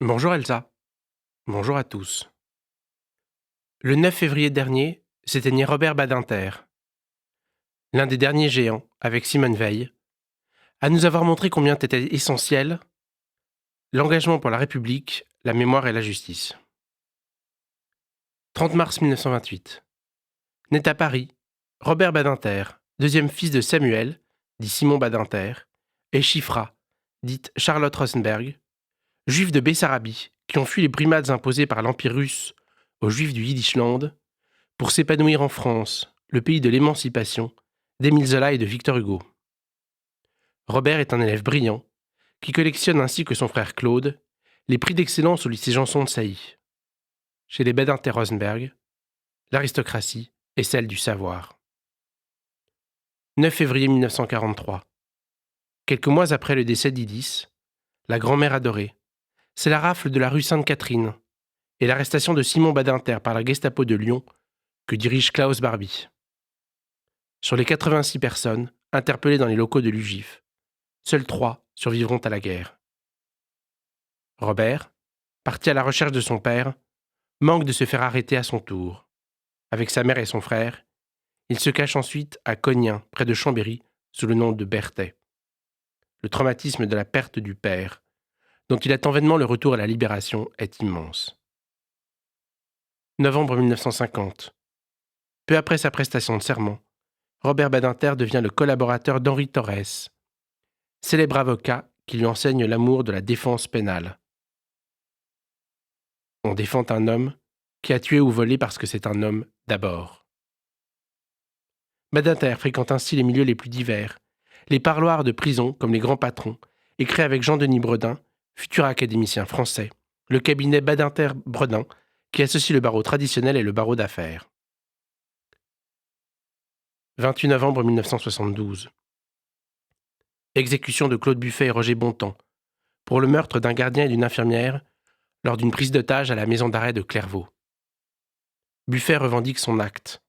Bonjour Elsa, bonjour à tous. Le 9 février dernier, s'éteignait Robert Badinter, l'un des derniers géants, avec Simone Veil, à nous avoir montré combien était essentiel l'engagement pour la République, la mémoire et la justice. 30 mars 1928. Naît à Paris, Robert Badinter, deuxième fils de Samuel, dit Simon Badinter, et Chifra, dite Charlotte Rosenberg, juifs de Bessarabie, qui ont fui les brimades imposées par l'Empire russe aux juifs du Yiddishland, pour s'épanouir en France, le pays de l'émancipation, d'Émile Zola et de Victor Hugo. Robert est un élève brillant, qui collectionne ainsi que son frère Claude les prix d'excellence au lycée Janson de Sailly. Chez les Badinter-Rosenberg, l'aristocratie est celle du savoir. 9 février 1943. Quelques mois après le décès d'Idis, la grand-mère adorée, c'est la rafle de la rue Sainte-Catherine et l'arrestation de Simon Badinter par la Gestapo de Lyon que dirige Klaus Barbie. Sur les 86 personnes interpellées dans les locaux de l'UGIF, seuls 3 survivront à la guerre. Robert, parti à la recherche de son père, manque de se faire arrêter à son tour. Avec sa mère et son frère, il se cache ensuite à Cognin, près de Chambéry, sous le nom de Berthet. Le traumatisme de la perte du père, dont il attend vainement le retour à la libération, est immense. Novembre 1950. Peu après sa prestation de serment, Robert Badinter devient le collaborateur d'Henri Torres, célèbre avocat qui lui enseigne l'amour de la défense pénale. On défend un homme qui a tué ou volé parce que c'est un homme d'abord. Badinter fréquente ainsi les milieux les plus divers, les parloirs de prison comme les grands patrons, et crée avec Jean-Denis Bredin, futur académicien français, le cabinet Badinter-Bredin qui associe le barreau traditionnel et le barreau d'affaires. 28 novembre 1972. Exécution de Claude Buffet et Roger Bontemps pour le meurtre d'un gardien et d'une infirmière lors d'une prise d'otage à la maison d'arrêt de Clairvaux. Buffet revendique son acte,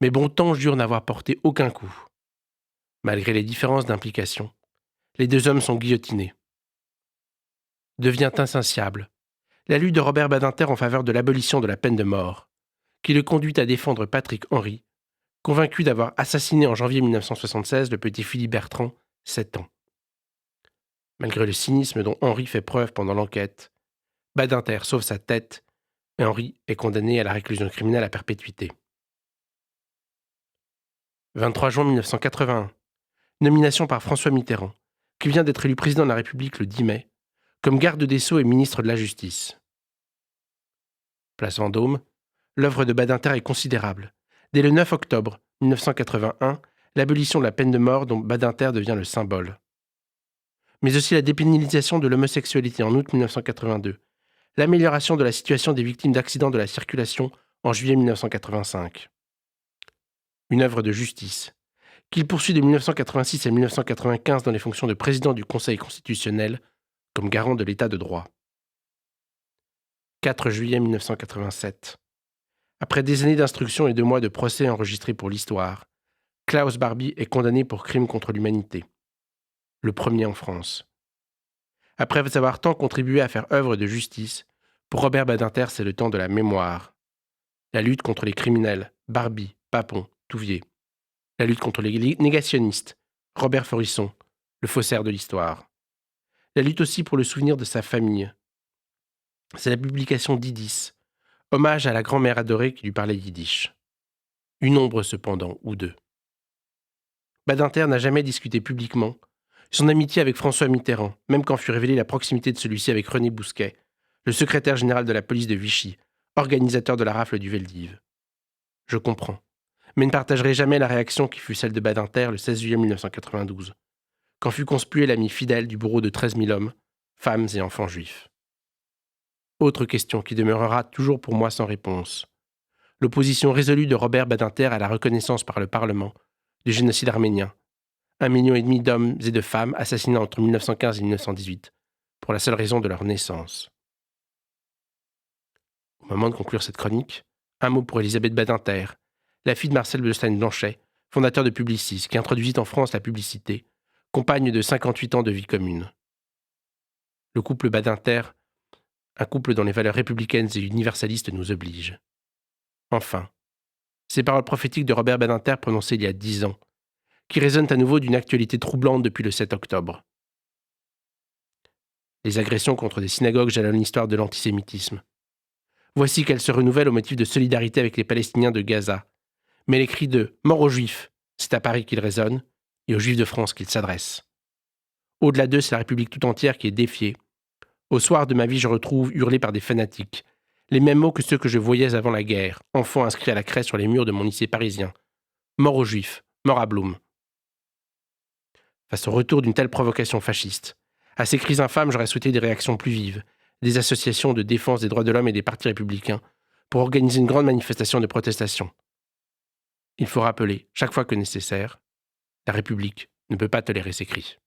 mais Bontemps jure n'avoir porté aucun coup. Malgré les différences d'implication, les deux hommes sont guillotinés. Devient insatiable la lutte de Robert Badinter en faveur de l'abolition de la peine de mort, qui le conduit à défendre Patrick Henry, convaincu d'avoir assassiné en janvier 1976 le petit Philippe Bertrand, 7 ans. Malgré le cynisme dont Henry fait preuve pendant l'enquête, Badinter sauve sa tête et Henry est condamné à la réclusion criminelle à perpétuité. 23 juin 1981. Nomination par François Mitterrand, qui vient d'être élu président de la République le 10 mai, comme garde des Sceaux et ministre de la Justice. Place Vendôme, l'œuvre de Badinter est considérable. Dès le 9 octobre 1981, l'abolition de la peine de mort dont Badinter devient le symbole. Mais aussi la dépénalisation de l'homosexualité en août 1982, l'amélioration de la situation des victimes d'accidents de la circulation en juillet 1985. Une œuvre de justice, qu'il poursuit de 1986 à 1995 dans les fonctions de président du Conseil constitutionnel comme garant de l'état de droit. 4 juillet 1987. Après des années d'instruction et 2 mois de procès enregistrés pour l'histoire, Klaus Barbie est condamné pour crime contre l'humanité. Le premier en France. Après avoir tant contribué à faire œuvre de justice, pour Robert Badinter, c'est le temps de la mémoire. La lutte contre les criminels, Barbie, Papon, Touvier. La lutte contre les négationnistes, Robert Forisson, le faussaire de l'histoire. La lutte aussi pour le souvenir de sa famille. C'est la publication d'Idis, hommage à la grand-mère adorée qui lui parlait yiddish. Une ombre cependant, ou deux. Badinter n'a jamais discuté publiquement son amitié avec François Mitterrand, même quand fut révélée la proximité de celui-ci avec René Bousquet, le secrétaire général de la police de Vichy, organisateur de la rafle du Veldiv. Je comprends, mais ne partagerai jamais la réaction qui fut celle de Badinter le 16 juillet 1992, quand fut conspué l'ami fidèle du bourreau de 13 000 hommes, femmes et enfants juifs. Autre question qui demeurera toujours pour moi sans réponse. L'opposition résolue de Robert Badinter à la reconnaissance par le Parlement du génocide arménien. 1,5 million d'hommes et de femmes assassinés entre 1915 et 1918, pour la seule raison de leur naissance. Au moment de conclure cette chronique, un mot pour Elisabeth Badinter, la fille de Marcel Bleustein-Blanchet, fondateur de Publicis, qui introduisit en France la publicité, compagne de 58 ans de vie commune. Le couple Badinter un couple dont les valeurs républicaines et universalistes nous obligent. Enfin, ces paroles prophétiques de Robert Badinter prononcées il y a 10 ans, qui résonnent à nouveau d'une actualité troublante depuis le 7 octobre. Les agressions contre des synagogues jalonnent l'histoire de l'antisémitisme. Voici qu'elles se renouvellent au motif de solidarité avec les Palestiniens de Gaza. Mais les cris de « mort aux Juifs », c'est à Paris qu'ils résonnent, et aux Juifs de France qu'ils s'adressent. Au-delà d'eux, c'est la République tout entière qui est défiée. Au soir de ma vie, je retrouve, hurlés par des fanatiques, les mêmes mots que ceux que je voyais avant la guerre, enfant inscrits à la craie sur les murs de mon lycée parisien. Mort aux Juifs, mort à Blum. Face au retour d'une telle provocation fasciste, à ces cris infâmes, j'aurais souhaité des réactions plus vives, des associations de défense des droits de l'homme et des partis républicains, pour organiser une grande manifestation de protestation. Il faut rappeler, chaque fois que nécessaire, la République ne peut pas tolérer ces cris.